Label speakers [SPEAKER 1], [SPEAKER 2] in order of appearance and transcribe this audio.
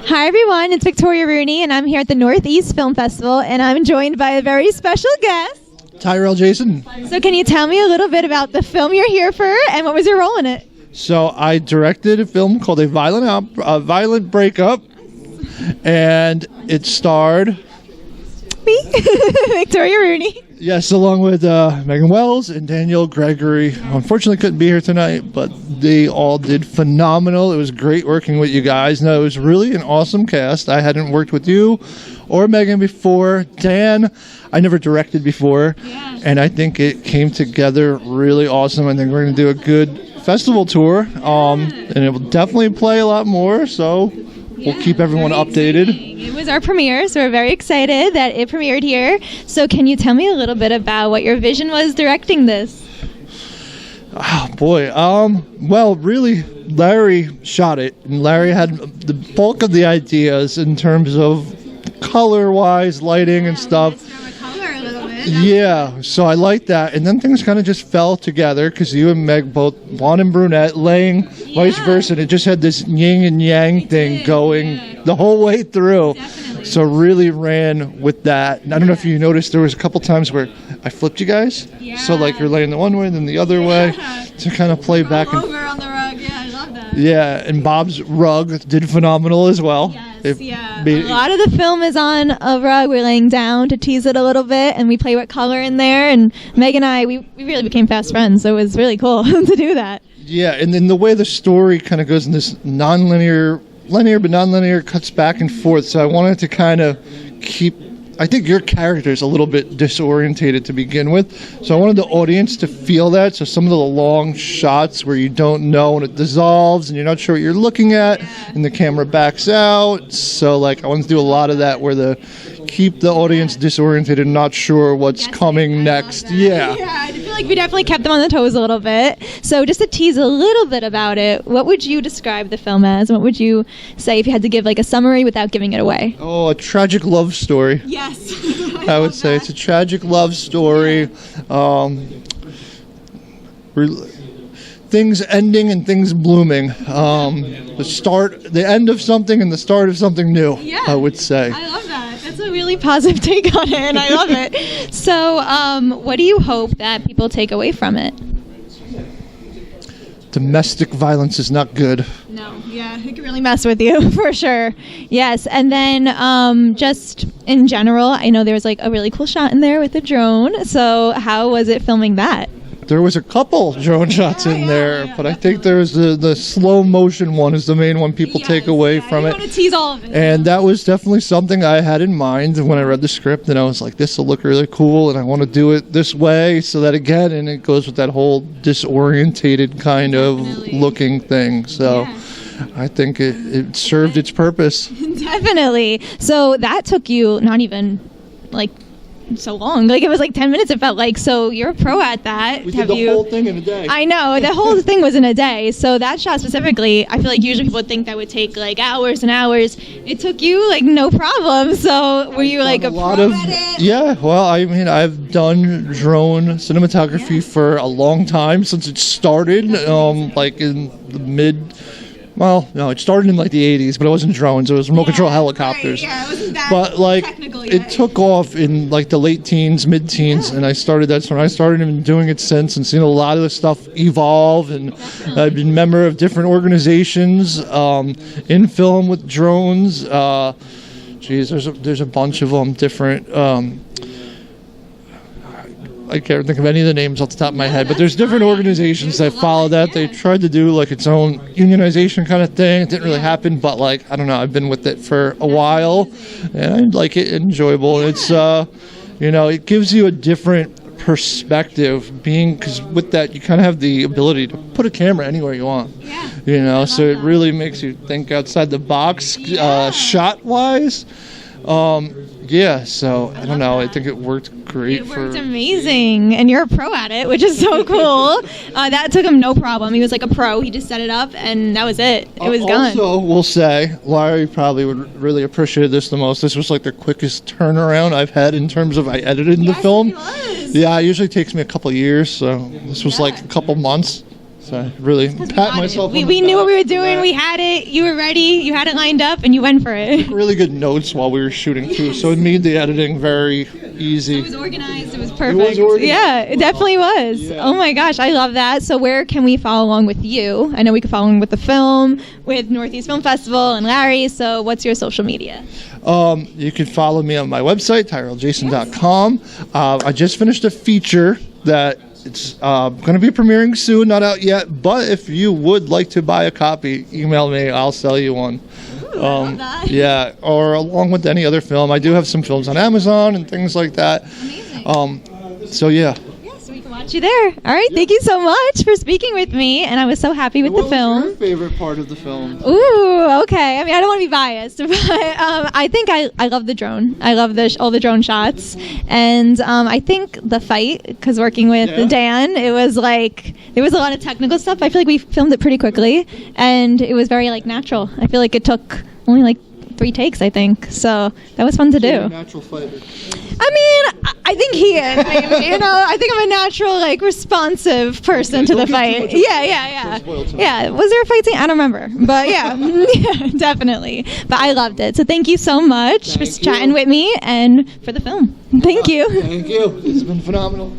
[SPEAKER 1] Hi everyone, it's Victoria Rooney and I'm here at the Northeast Film Festival and I'm joined by a very special guest.
[SPEAKER 2] Tyrell Jason.
[SPEAKER 1] So can you tell me a little bit about the film you're here for and what was your role in it?
[SPEAKER 2] So I directed a film called A Violent Breakup, and it starred
[SPEAKER 1] Me, Victoria Rooney.
[SPEAKER 2] Yes, along with Megan Wells and Daniel Gregory. Unfortunately, couldn't be here tonight, but they all did phenomenal. It was great working with you guys. No, it was really an awesome cast. I hadn't worked with you or Megan before. Dan, I never directed before, and I think it came together really awesome. I think we're going to do a good festival tour, and it will definitely play a lot more, so we'll keep everyone updated.
[SPEAKER 1] It was our premiere, so we're very excited that it premiered here. So can you tell me a little bit about what your vision was directing this?
[SPEAKER 2] Oh, boy. Well, really, Larry shot it, and Larry had the bulk of the ideas in terms of color-wise, lighting and stuff. Yeah, so I like that. And then things kind of just fell together because you and Meg both blonde and brunette, laying vice versa. And it just had this yin and yang thing going the whole way through. Definitely. So really ran with that. And I don't know if you noticed, there was a couple times where I flipped you guys. Yeah. So like you're laying the one way, then the other way to kind of play back and
[SPEAKER 1] over on the rug. Yeah, I love that.
[SPEAKER 2] Yeah, and Bob's rug did phenomenal as well.
[SPEAKER 1] Yes, a lot of the film is on a rug. We're laying down to tease it a little bit, and we play with color in there. And Meg and I, we really became fast friends, so it was really cool to do that.
[SPEAKER 2] Yeah, and then the way the story kind of goes in this linear but non-linear, cuts back and forth. So I wanted to kind of keep, I think your character is a little bit disorientated to begin with. So I wanted the audience to feel that. So some of the long shots where you don't know and it dissolves and you're not sure what you're looking at and the camera backs out. So like I wanted to do a lot of that where keep the audience disoriented and not sure what's coming next. Yeah,
[SPEAKER 1] I feel like we definitely kept them on the toes a little bit. So just to tease a little bit about it, what would you describe the film as? What would you say if you had to give like a summary without giving it away?
[SPEAKER 2] Oh, a tragic love story.
[SPEAKER 1] Yes.
[SPEAKER 2] I would say it's a tragic love story. Things ending and things blooming. The end of something and the start of something new, I would say.
[SPEAKER 1] I love that. That's a really positive take on it, and I love it. So what do you hope that people take away from it?
[SPEAKER 2] Domestic violence is not good.
[SPEAKER 1] No, it can really mess with you, for sure. Yes, and then just in general, I know there was like a really cool shot in there with the drone. So how was it filming that?
[SPEAKER 2] There was a couple drone shots in there, but I think there's the slow motion one is the main one people take away from it.
[SPEAKER 1] I want to tease all of it.
[SPEAKER 2] And that was definitely something I had in mind when I read the script, and I was like, this will look really cool, and I want to do it this way, so that again, and it goes with that whole disorientated kind of looking thing. So I think it served its purpose.
[SPEAKER 1] Definitely. So that took you not even like so long, like it was like 10 minutes it felt like. So you're a pro at that.
[SPEAKER 2] We did the whole thing in a day.
[SPEAKER 1] I know, the whole thing was in a day. So that shot specifically, I feel like usually people would think that would take like hours and hours. It took you like no problem. So were you like a pro at it?
[SPEAKER 2] Yeah, well, I mean, I've done drone cinematography for a long time, since it started like in the well, no, it started in like the 80s, but it wasn't drones. It was remote control helicopters.
[SPEAKER 1] Right. Yeah, it wasn't that
[SPEAKER 2] but like
[SPEAKER 1] technical
[SPEAKER 2] yet. It took off in like the late teens, mid-teens, and I started and doing it since, and seen a lot of the stuff evolve. And I've been a member of different organizations in film with drones. There's a bunch of them different. I can't think of any of the names off the top of my head, but there's different organizations that follow that. They tried to do like its own unionization kind of thing. It didn't really happen, but like, I don't know, I've been with it for a while and I like it, enjoyable. It's, it gives you a different perspective because with that, you kind of have the ability to put a camera anywhere you want, so it really makes you think outside the box, shot wise. So I don't know. I think it worked great.
[SPEAKER 1] It worked amazing, and you're a pro at it, which is so cool. That took him no problem. He was like a pro. He just set it up, and that was it. It was done.
[SPEAKER 2] Also, we'll say Larry probably would really appreciate this the most. This was like the quickest turnaround I've had in terms of I edited the film.
[SPEAKER 1] It was.
[SPEAKER 2] Yeah, it usually takes me a couple years, so this was like a couple months. So I really pat myself on the
[SPEAKER 1] we knew
[SPEAKER 2] back
[SPEAKER 1] what we were
[SPEAKER 2] for
[SPEAKER 1] doing.
[SPEAKER 2] that.
[SPEAKER 1] We had it. You were ready. You had it lined up, and you went for it.
[SPEAKER 2] Really good notes while we were shooting too, so it made the editing very easy.
[SPEAKER 1] It was organized. It was perfect.
[SPEAKER 2] was organized.
[SPEAKER 1] Yeah, it definitely was.
[SPEAKER 2] Yeah.
[SPEAKER 1] Oh my gosh, I love that. So where can we follow along with you? I know we can follow along with the film, with Northeast Film Festival and Larry. So what's your social media?
[SPEAKER 2] You can follow me on my website, tyrelljason.com. I just finished a feature that it's going to be premiering soon, not out yet, but if you would like to buy a copy, email me, I'll sell you one.
[SPEAKER 1] Ooh, I love that.
[SPEAKER 2] Yeah, or along with any other film. I do have some films on Amazon and things like that.
[SPEAKER 1] Amazing.
[SPEAKER 2] So yeah.
[SPEAKER 1] Yeah, so we can watch you there. All right, thank you so much for speaking with me, and I was so happy with the film.
[SPEAKER 2] What was your favorite part of the film?
[SPEAKER 1] Ooh, okay. I mean, I don't want to be biased, but I think I love the drone. I love all the drone shots, and I think the fight, because working with Dan, it was like there was a lot of technical stuff. I feel like we filmed it pretty quickly, and it was very like natural. I feel like it took only like 3 takes, I think. So that was fun to do.
[SPEAKER 2] Natural fighter.
[SPEAKER 1] I mean, I think he is. Maybe, I think I'm a natural, like, responsive person to the fight. Yeah. Yeah. Was there a fight scene? I don't remember. But yeah, yeah, definitely. But I loved it. So thank you so much for chatting with me and for the film. Thank you.
[SPEAKER 2] Thank you. It's been phenomenal.